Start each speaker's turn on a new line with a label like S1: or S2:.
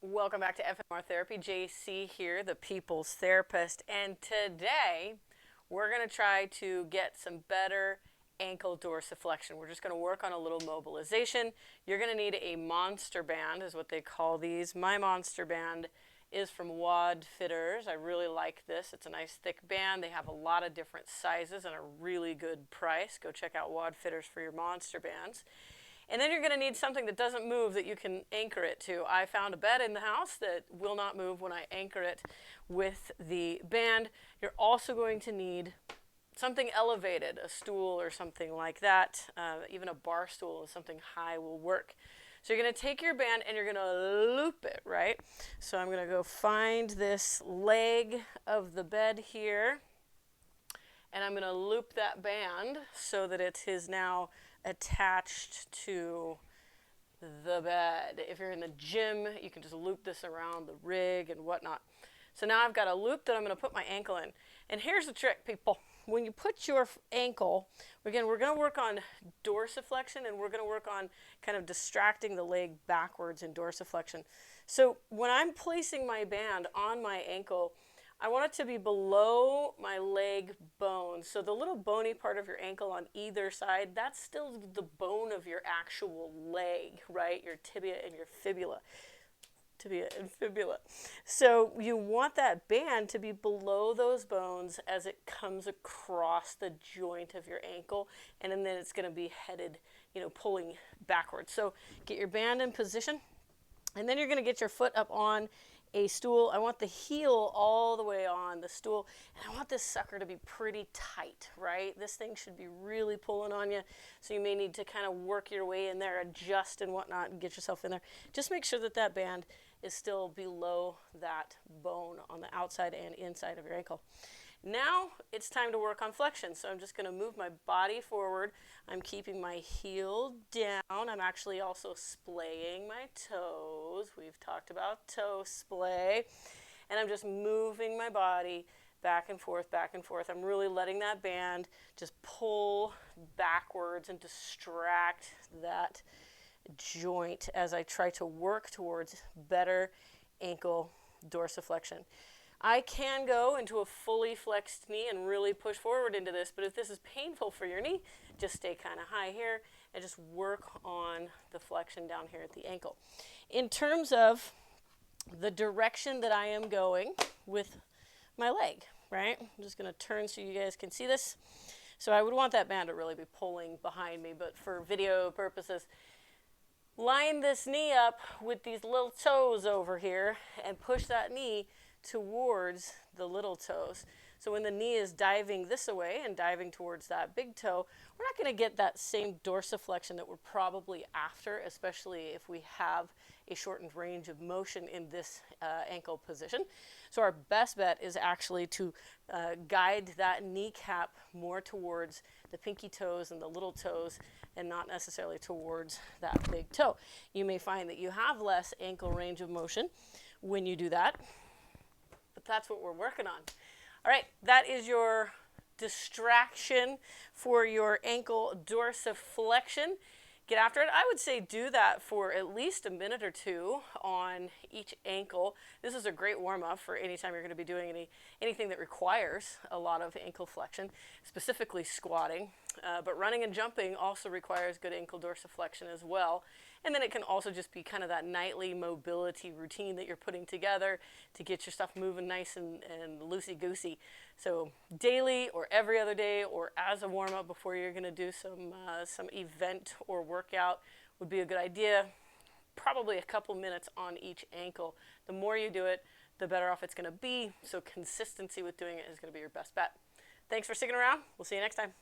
S1: Welcome back to FMR Therapy. JC here, the people's therapist. And today we're going to try to get some better ankle dorsiflexion. We're just going to work on a little mobilization. You're going to need a monster band, is what they call these. My monster band is from Wad Fitters. I really like this. It's a nice thick band. They have a lot of different sizes and a really good price. Go check out Wad Fitters for your monster bands. And then you're going to need something that doesn't move that you can anchor it to. I found a bed in the house that will not move when I anchor it with the band. You're also going to need something elevated, a stool or something like that. Even a bar stool or something high will work. So you're going to take your band and you're going to loop it, right? So I'm going to go find this leg of the bed here. And I'm going to loop that band so that it is now attached to the bed. If you're in the gym, you can just loop this around the rig and whatnot. So now I've got a loop that I'm going to put my ankle in. And here's the trick, people. When you put your ankle, again, we're going to work on dorsiflexion and we're going to work on kind of distracting the leg backwards in dorsiflexion. So when I'm placing my band on my ankle, I want it to be below my leg bone. So the little bony part of your ankle on either side, that's still the bone of your actual leg, right? Your tibia and your fibula. Tibia and fibula. So you want that band to be below those bones as it comes across the joint of your ankle. And then it's going to be headed, pulling backwards. So get your band in position. And then you're going to get your foot up on a stool. I want the heel all the way on the stool, and I want this sucker to be pretty tight, right? This thing should be really pulling on you, so you may need to kind of work your way in there, adjust and whatnot, and get yourself in there. Just make sure that that band is still below that bone on the outside and inside of your ankle. Now it's time to work on flexion. So I'm just going to move my body forward. I'm keeping my heel down. I'm actually also splaying my toes. We've talked about toe splay. And I'm just moving my body back and forth, back and forth. I'm really letting that band just pull backwards and distract that joint as I try to work towards better ankle dorsiflexion. I can go into a fully flexed knee and really push forward into this, but if this is painful for your knee, just stay kind of high here and just work on the flexion down here at the ankle. In terms of the direction that I am going with my leg, right? I'm just going to turn so you guys can see this. So I would want that band to really be pulling behind me, but for video purposes, line this knee up with these little toes over here and push that knee towards the little toes. So when the knee is diving this way and diving towards that big toe, we're not going to get that same dorsiflexion that we're probably after, especially if we have a shortened range of motion in this ankle position. So our best bet is actually to guide that kneecap more towards the pinky toes and the little toes and not necessarily towards that big toe. You may find that you have less ankle range of motion when you do that. But that's what we're working on. All right, that is your distraction for your ankle dorsiflexion. Get after it. I would say do that for at least a minute or two on each ankle. This is a great warm-up for anytime you're going to be doing anything that requires a lot of ankle flexion, specifically squatting. But running and jumping also requires good ankle dorsiflexion as well. And then it can also just be kind of that nightly mobility routine that you're putting together to get your stuff moving nice and loosey-goosey. So daily or every other day or as a warm-up before you're going to do some event or workout would be a good idea. Probably a couple minutes on each ankle. The more you do it, the better off it's going to be. So consistency with doing it is going to be your best bet. Thanks for sticking around. We'll see you next time.